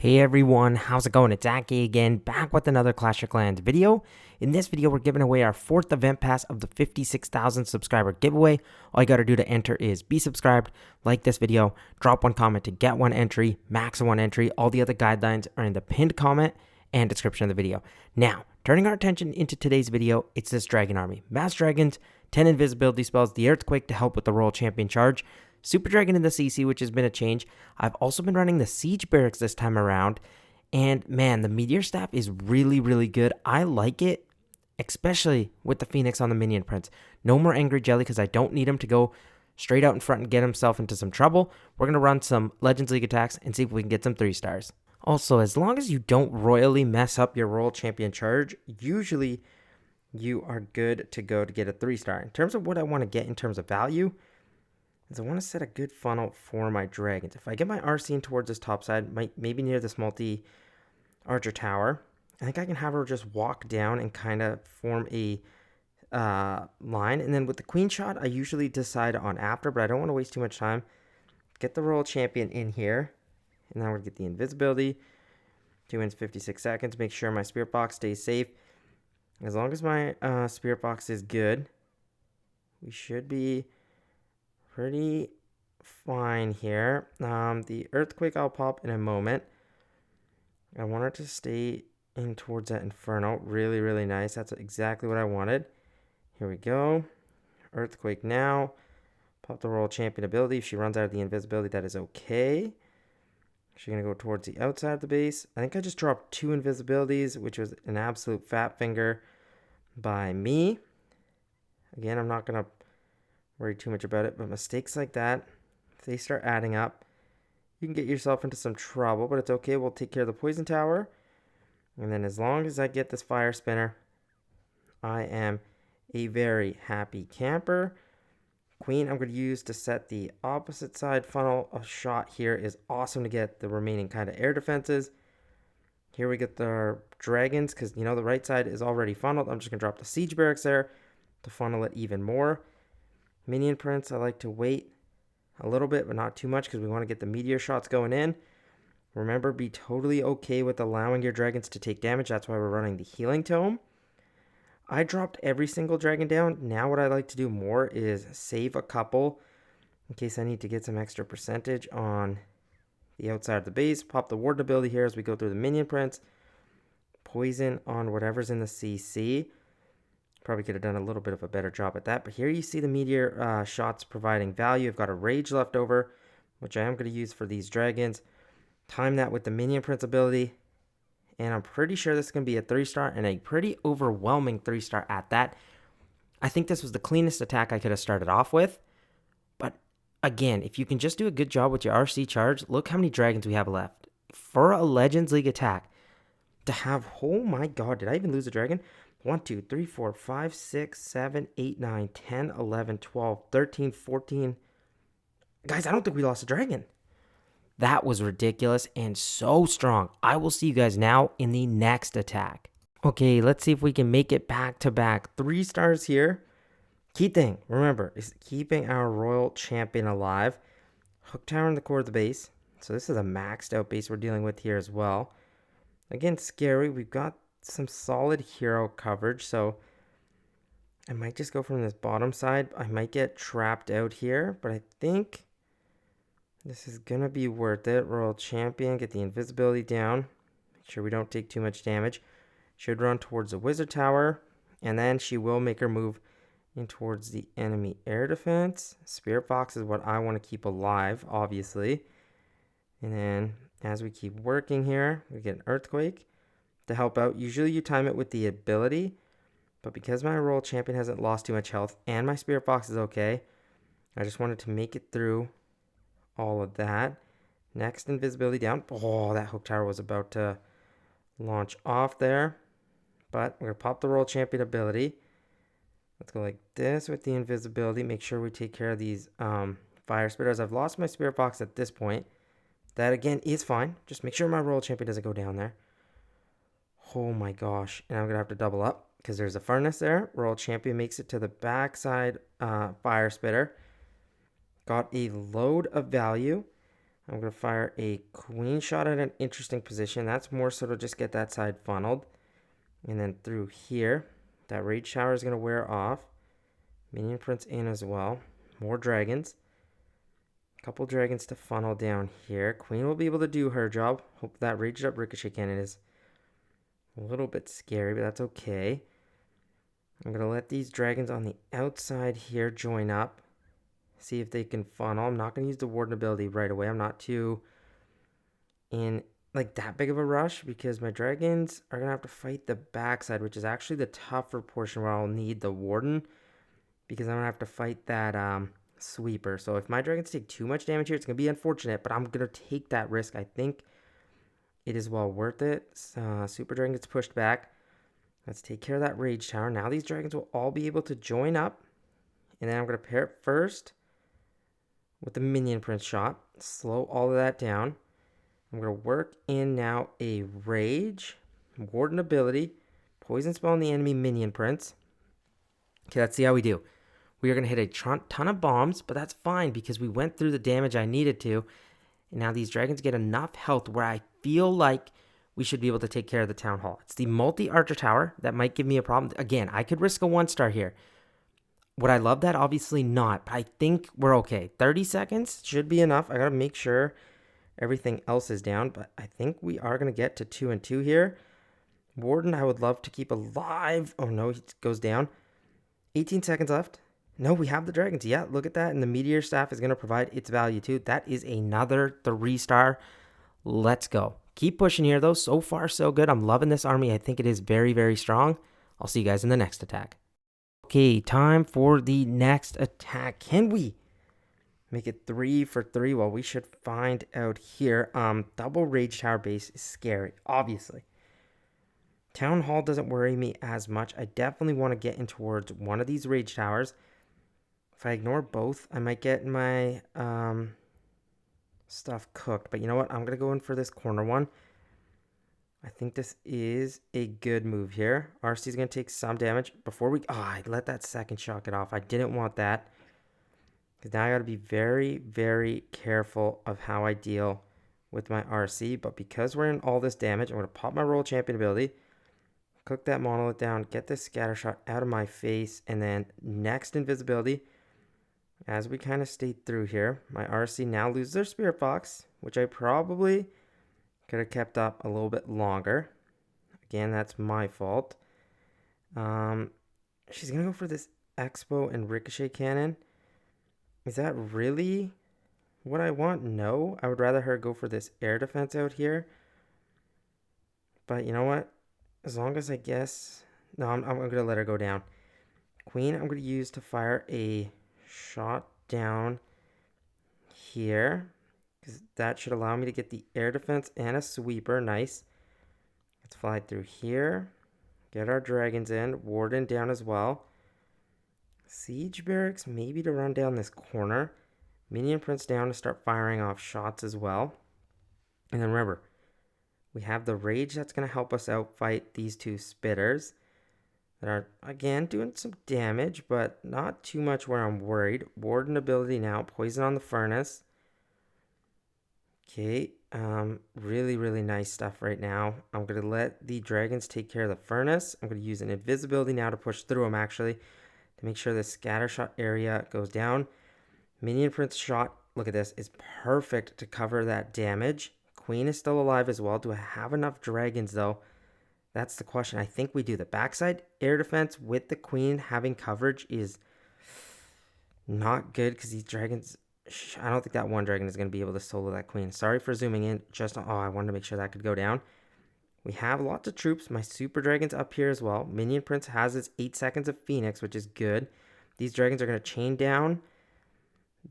Hey everyone, how's it going? It's Aki again, back with another Clash of Clans video. In this video, we're giving away our 4th event pass of the 56,000 subscriber giveaway. All you gotta do to enter is be subscribed, like this video, drop one comment to get one entry, max one entry. All the other guidelines are in the pinned comment and description of the video. Now, turning our attention into today's video, it's this Dragon Army. Mass Dragons, 10 invisibility spells, the Earthquake to help with the Royal Champion charge, Super Dragon in the CC, which has been a change. I've also been running the Siege Barracks this time around. And man, the Meteor Staff is really, really good. I like it, especially with the Phoenix on the Minion Prince. No more Angry Jelly because I don't need him to go straight out in front and get himself into some trouble. We're going to run some Legends League attacks and see if we can get some 3 stars. Also, as long as you don't royally mess up your Royal Champion charge, usually you are good to go to get a 3 star. In terms of what I want to get in terms of value, is I want to set a good funnel for my dragons. If I get my RC in towards this top side, maybe near this multi-archer tower, I think I can have her just walk down and kind of form a line. And then with the queen shot, I usually decide on after, but I don't want to waste too much time. Get the Royal Champion in here. And now we're going to get the invisibility. 2 minutes, 56 seconds. Make sure my spirit box stays safe. As long as my spirit box is good, we should be pretty fine here. The Earthquake I'll pop in a moment. I want it to stay in towards that Inferno. Really, really nice. That's exactly what I wanted. Here we go. Earthquake now. Pop the Royal Champion ability. If she runs out of the invisibility, that is okay. She's going to go towards the outside of the base. I think I just dropped 2 invisibilities, which was an absolute fat finger by me. Again, I'm not going to worry too much about it, but mistakes like that, if they start adding up, you can get yourself into some trouble, but it's okay. We'll take care of the poison tower. And then as long as I get this fire spinner, I am a very happy camper. Queen I'm going to use to set the opposite side funnel. A shot here is awesome to get the remaining kind of air defenses. Here we get the dragons because, you know, the right side is already funneled. I'm just going to drop the siege barracks there to funnel it even more. Minion Prince, I like to wait a little bit, but not too much because we want to get the meteor shots going in. Remember, be totally okay with allowing your dragons to take damage. That's why we're running the healing tome. I dropped every single dragon down. Now what I like to do more is save a couple in case I need to get some extra percentage on the outside of the base. Pop the ward ability here as we go through the Minion Prince. Poison on whatever's in the CC. Probably could have done a little bit of a better job at that. But here you see the meteor shots providing value. I've got a rage left over, which I am going to use for these dragons. Time that with the Minion Prince ability. And I'm pretty sure this is going to be a 3 star and a pretty overwhelming 3 star at that. I think this was the cleanest attack I could have started off with. But again, if you can just do a good job with your RC charge, look how many dragons we have left. For a Legends League attack, to have, oh my god, did I even lose a dragon? 1, 2, 3, 4, 5, 6, 7, 8, 9, 10, 11, 12, 13, 14. Guys, I don't think we lost a dragon. That was ridiculous and so strong. I will see you guys now in the next attack. Okay, let's see if we can make it back to back. 3 stars here. Key thing, remember, is keeping our Royal Champion alive. Hook tower in the core of the base. So this is a maxed out base we're dealing with here as well. Again, scary. We've got some solid hero coverage, so I might just go from this bottom side. I might get trapped out here, but I think this is gonna be worth it. Royal Champion, get the invisibility down, make sure we don't take too much damage. Should run towards the wizard tower, and then she will make her move in towards the enemy air defense. Spirit box is what I want to keep alive, obviously. And then as we keep working here, we get an earthquake to help out. Usually you time it with the ability, but because my Royal Champion hasn't lost too much health and my spirit box is okay, I just wanted to make it through all of that. Next, invisibility down. Oh, that hook tower was about to launch off there, but we're gonna pop the Royal Champion ability. Let's go like this with the invisibility. Make sure we take care of these fire spitters. I've lost my spirit box at this point. That again is fine. Just make sure my Royal Champion doesn't go down there. Oh my gosh. And I'm going to have to double up because there's a furnace there. Royal Champion makes it to the backside fire spitter. Got a load of value. I'm going to fire a queen shot at an interesting position. That's more so to just get that side funneled. And then through here, that rage shower is going to wear off. Minion prince in as well. More dragons. A couple dragons to funnel down here. Queen will be able to do her job. Hope that raged up ricochet cannon is a little bit scary, but that's okay. I'm going to let these dragons on the outside here join up. See if they can funnel. I'm not going to use the warden ability right away. I'm not too in like that big of a rush because my dragons are going to have to fight the backside, which is actually the tougher portion where I'll need the warden because I'm going to have to fight that sweeper. So if my dragons take too much damage here, it's going to be unfortunate, but I'm going to take that risk. I think it is well worth it. Super dragon gets pushed back. Let's take care of that rage tower. Now these dragons will all be able to join up. And then I'm going to pair it first with the minion prince shot. Slow all of that down. I'm going to work in now a rage, warden ability, poison spell on the enemy minion prince. Okay, let's see how we do. We are going to hit a ton of bombs, but that's fine because we went through the damage I needed to. And now these dragons get enough health where I feel like we should be able to take care of the town hall. It's the multi-archer tower that might give me a problem. Again, I could risk a 1-star here. Would I love that? Obviously not, but I think we're okay. 30 seconds should be enough. I got to make sure everything else is down, but I think we are going to get to 2 and 2 here. Warden, I would love to keep alive. Oh no, he goes down. 18 seconds left. No, we have the dragons. Yeah, look at that. And the meteor staff is going to provide its value too. That is another 3-star. Let's go. Keep pushing here though. So far, so good. I'm loving this army. I think it is very, very strong. I'll see you guys in the next attack. Okay, time for the next attack. Can we make it 3 for 3? Well, we should find out here. Double rage tower base is scary, obviously. Town hall doesn't worry me as much. I definitely want to get in towards one of these rage towers. If I ignore both, I might get my stuff cooked. But you know what? I'm going to go in for this corner one. I think this is a good move here. RC is going to take some damage. Before we... Oh, I let that second shot get off. I didn't want that. Because now I got to be very, very careful of how I deal with my RC. But because we're in all this damage, I'm going to pop my royal champion ability. Cook that monolith down. Get this scatter shot out of my face. And then next invisibility. As we kind of stayed through here, my RC now loses their Spirit Fox, which I probably could have kept up a little bit longer. Again, that's my fault. She's going to go for this Expo and Ricochet Cannon. Is that really what I want? No. I would rather her go for this air defense out here. But you know what? As long as I guess... No, I'm going to let her go down. Queen, I'm going to use to fire a shot down here, because that should allow me to get the air defense and a sweeper. Nice. Let's fly through here, get our dragons in, warden down as well, siege barracks maybe to run down this corner, minion prince down to start firing off shots as well. And then remember, we have the rage that's going to help us out fight these two spitters that are, again, doing some damage, but not too much where I'm worried. Warden ability now, poison on the furnace. Okay, really, really nice stuff right now. I'm going to let the dragons take care of the furnace. I'm going to use an invisibility now to push through them, actually, to make sure the scatter shot area goes down. Minion prince shot, look at this, is perfect to cover that damage. Queen is still alive as well. Do I have enough dragons, though? That's the question. I think we do. The backside air defense with the queen having coverage is not good because these dragons... I don't think that one dragon is going to be able to solo that queen. Sorry for zooming in. Just... Oh, I wanted to make sure that could go down. We have lots of troops. My super dragon's up here as well. Minion Prince has his 8 seconds of Phoenix, which is good. These dragons are going to chain down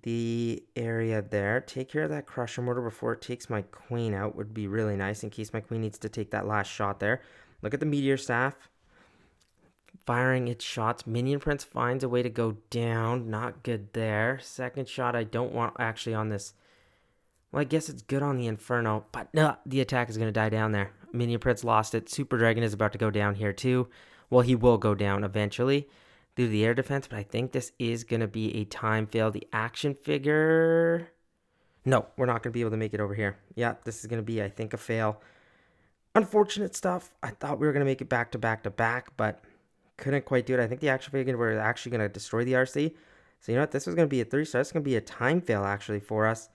the area there. Take care of that crusher mortar before it takes my queen out. Would be really nice in case my queen needs to take that last shot there. Look at the meteor staff firing its shots. Minion Prince finds a way to go down. Not good there. Second shot I don't want actually on this. Well, I guess it's good on the Inferno, but no, the attack is going to die down there. Minion Prince lost it. Super Dragon is about to go down here too. Well, he will go down eventually due to the air defense, but I think this is going to be a time fail. The action figure... No, we're not going to be able to make it over here. Yeah, this is going to be, I think, a fail. Unfortunate stuff. I thought we were going to make it back to back to back, but couldn't quite do it. I think the action figure were actually going to destroy the RC. So you know what? This was going to be a 3-star. It's going to be a time fail actually for us,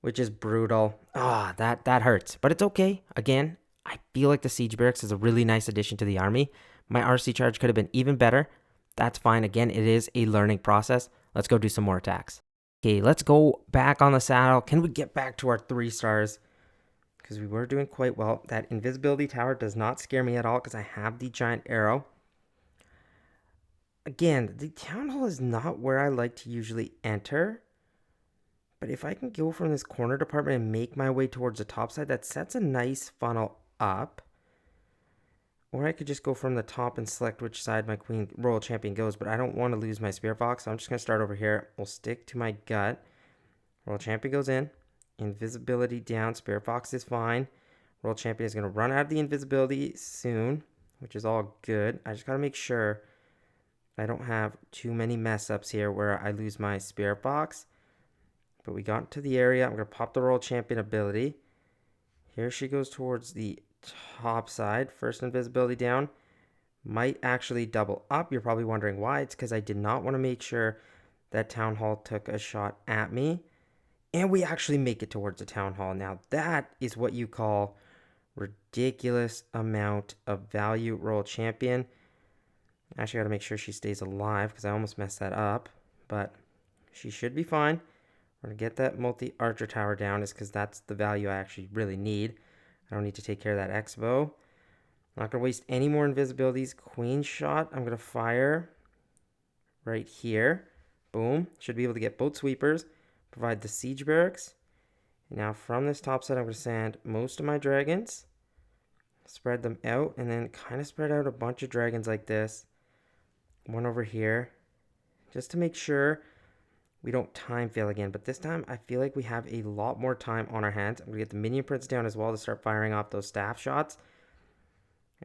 which is brutal. Ah, that hurts, but it's okay. Again, I feel like the Siege Barracks is a really nice addition to the army. My RC charge could have been even better. That's fine. Again, it is a learning process. Let's go do some more attacks. Okay, let's go back on the saddle. Can we get back to our 3 stars? Because we were doing quite well. That invisibility tower does not scare me at all because I have the giant arrow. Again, the town hall is not where I like to usually enter. But if I can go from this corner department and make my way towards the top side, that sets a nice funnel up. Or I could just go from the top and select which side my Queen Royal Champion goes. But I don't want to lose my Spirit Box, so I'm just going to start over here. We'll stick to my gut. Royal Champion goes in. Invisibility down. Spirit Box is fine. Royal Champion is going to run out of the invisibility soon, which is all good. I just got to make sure I don't have too many mess ups here where I lose my Spirit Box. But we got to the area. I'm going to pop the Royal Champion ability. Here she goes towards the top side. First invisibility down. Might actually double up. You're probably wondering why. It's because I did not want to make sure that Town Hall took a shot at me. And we actually make it towards the Town Hall. Now that is what you call ridiculous amount of value. Royal Champion. Actually, I got to make sure she stays alive because I almost messed that up. But she should be fine. We're going to get that multi-archer tower down is because that's the value I actually really need. I don't need to take care of that X-bow. I'm not going to waste any more invisibilities. Queen shot. I'm going to fire right here. Boom. Should be able to get both sweepers. Provide the siege barracks. Now from this top side, I'm going to send most of my dragons. Spread them out and then kind of spread out a bunch of dragons like this. One over here. Just to make sure we don't time fail again, but this time I feel like we have a lot more time on our hands. I'm going to get the minion prints down as well to start firing off those staff shots.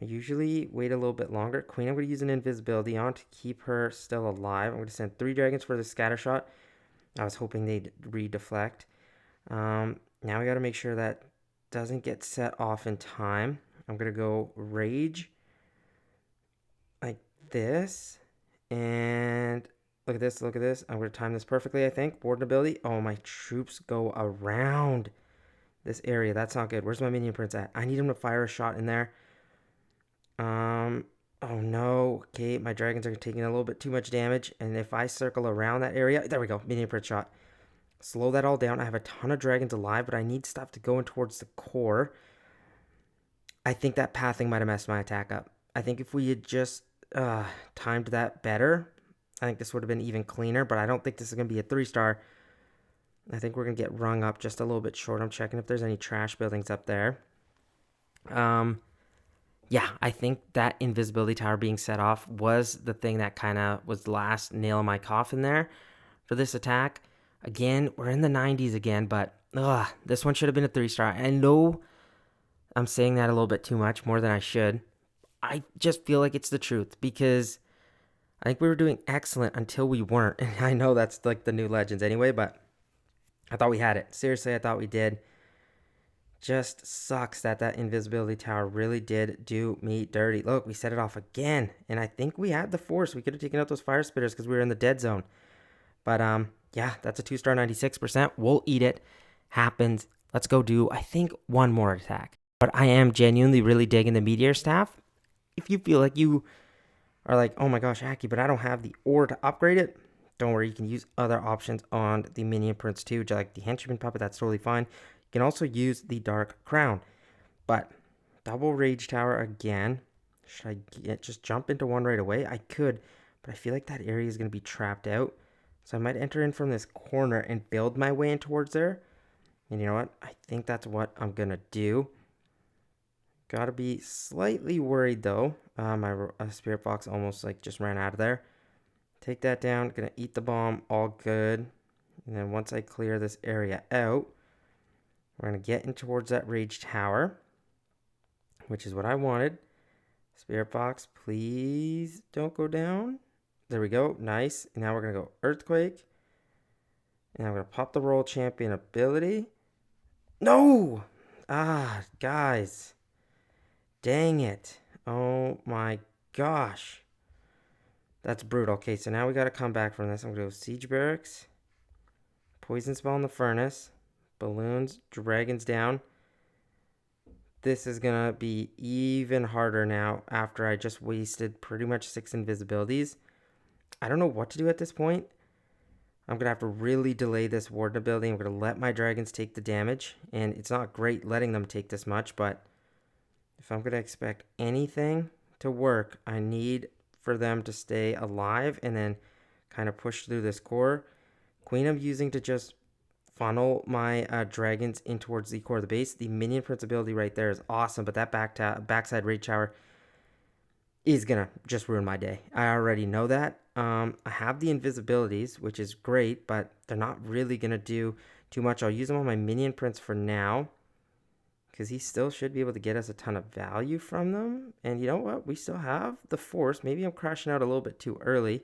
I usually wait a little bit longer. Queen, I'm going to use an invisibility on to keep her still alive. I'm going to send 3 dragons for the scatter shot. I was hoping they'd redeflect. Now we got to make sure that doesn't get set off in time. I'm going to go rage like this. And look at this, look at this. I'm going to time this perfectly, I think. Warden ability. Oh, my troops go around this area. That's not good. Where's my minion prince at? I need him to fire a shot in there. Oh no. Okay, my dragons are taking a little bit too much damage. And if I circle around that area, there we go. Minion prince shot. Slow that all down. I have a ton of dragons alive, but I need stuff to go in towards the core. I think that pathing might have messed my attack up. I think if we had just timed that better, I think this would have been even cleaner, but I don't think this is going to be a 3-star. I think we're going to get rung up just a little bit short. I'm checking if there's any trash buildings up there. Yeah, I think that invisibility tower being set off was the thing that kind of was the last nail in my coffin there for this attack. Again, we're in the 90s again, but this one should have been a 3-star. I know I'm saying that a little bit too much, more than I should. I just feel like it's the truth because I think we were doing excellent until we weren't. And I know that's like the new legends anyway, but I thought we had it. Seriously, I thought we did. Just sucks that invisibility tower really did do me dirty. Look, we set it off again. And I think we had the force. We could have taken out those fire spitters because we were in the dead zone. But yeah, that's a 2-star, 96%. We'll eat it. Happens. Let's go do, I think, one more attack. But I am genuinely really digging the Meteor staff. If you feel like you are like, oh my gosh, Aki, but I don't have the ore to upgrade it, don't worry. You can use other options on the minion prints too, like the henchman puppet. That's totally fine. You can also use the dark crown. But double rage tower again. Should I just jump into one right away? I could, but I feel like that area is going to be trapped out. So I might enter in from this corner and build my way in towards there. And you know what? I think that's what I'm going to do. Gotta be slightly worried though. My spirit box almost like just ran out of there. Take that down. Gonna eat the bomb. All good. And then once I clear this area out, we're gonna get in towards that rage tower, which is what I wanted. Spirit box, please don't go down. There we go. Nice. And now we're gonna go earthquake. And I'm going to pop the Royal Champion ability. No! Ah, guys. Dang it. Oh my gosh. That's brutal. Okay, so now we got to come back from this. I'm going to go Siege Barracks. Poison Spell in the Furnace. Balloons. Dragons down. This is going to be even harder now after I just wasted pretty much 6 invisibilities. I don't know what to do at this point. I'm going to have to really delay this Warden ability. I'm going to let my dragons take the damage. And it's not great letting them take this much, but if I'm going to expect anything to work, I need for them to stay alive and then kind of push through this core. Queen I'm using to just funnel my dragons in towards the core of the base. The Minion Prince ability right there is awesome, but that backside Raid Tower is going to just ruin my day. I already know that. I have the invisibilities, which is great, but they're not really going to do too much. I'll use them on my Minion Prince for now, because he still should be able to get us a ton of value from them. And you know what? We still have the Force. Maybe I'm crashing out a little bit too early.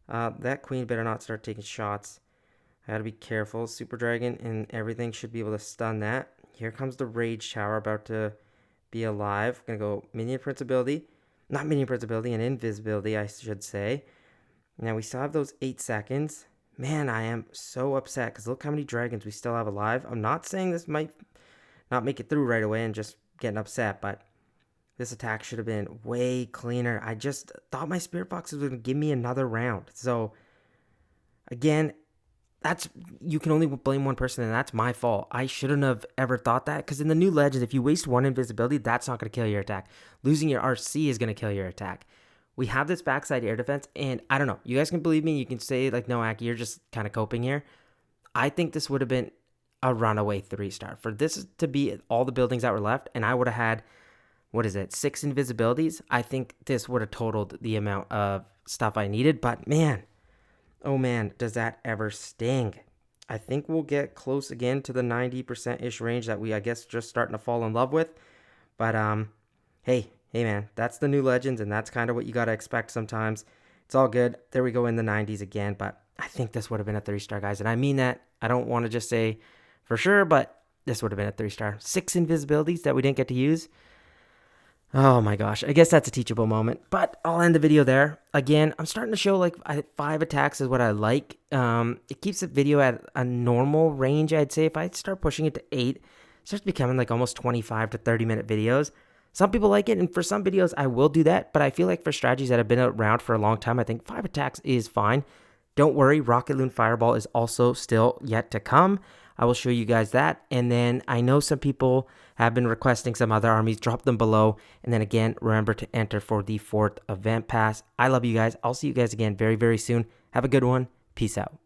That Queen better not start taking shots. I gotta be careful. Super Dragon and everything should be able to stun that. Here comes the Rage Tower about to be alive. Gonna go Minion Prince ability. Not Minion Prince ability, and Invisibility, I should say. Now we still have those 8 seconds. Man, I am so upset because look how many dragons we still have alive. I'm not saying this might not make it through right away and just getting upset, but this attack should have been way cleaner. I just thought my Spirit Box was going to give me another round. So, again, you can only blame one person, and that's my fault. I shouldn't have ever thought that, because in the new legends, if you waste 1 invisibility, that's not going to kill your attack. Losing your RC is going to kill your attack. We have this backside air defense, and I don't know. You guys can believe me. You can say, like, no, Aki, you're just kind of coping here. I think this would have been a runaway 3-star. For this to be all the buildings that were left, and I would have had, 6 invisibilities, I think this would have totaled the amount of stuff I needed. But man, oh man, does that ever sting. I think we'll get close again to the 90%-ish range that we, I guess, just starting to fall in love with. But hey man, that's the new legends, and that's kind of what you got to expect sometimes. It's all good. There we go in the 90s again, but I think this would have been a 3-star, guys. And I mean that. I don't want to just say for sure, but this would have been a 3-star. 6 invisibilities that we didn't get to use. Oh my gosh, I guess that's a teachable moment, but I'll end the video there. Again, I'm starting to show like 5 attacks is what I like. It keeps the video at a normal range, I'd say. If I start pushing it to 8, it starts becoming like almost 25 to 30 minute videos. Some people like it, and for some videos, I will do that, but I feel like for strategies that have been around for a long time, I think 5 attacks is fine. Don't worry, Rocket Loon Fireball is also still yet to come. I will show you guys that. And then I know some people have been requesting some other armies. Drop them below. And then again, remember to enter for the 4th event pass. I love you guys. I'll see you guys again very, very soon. Have a good one. Peace out.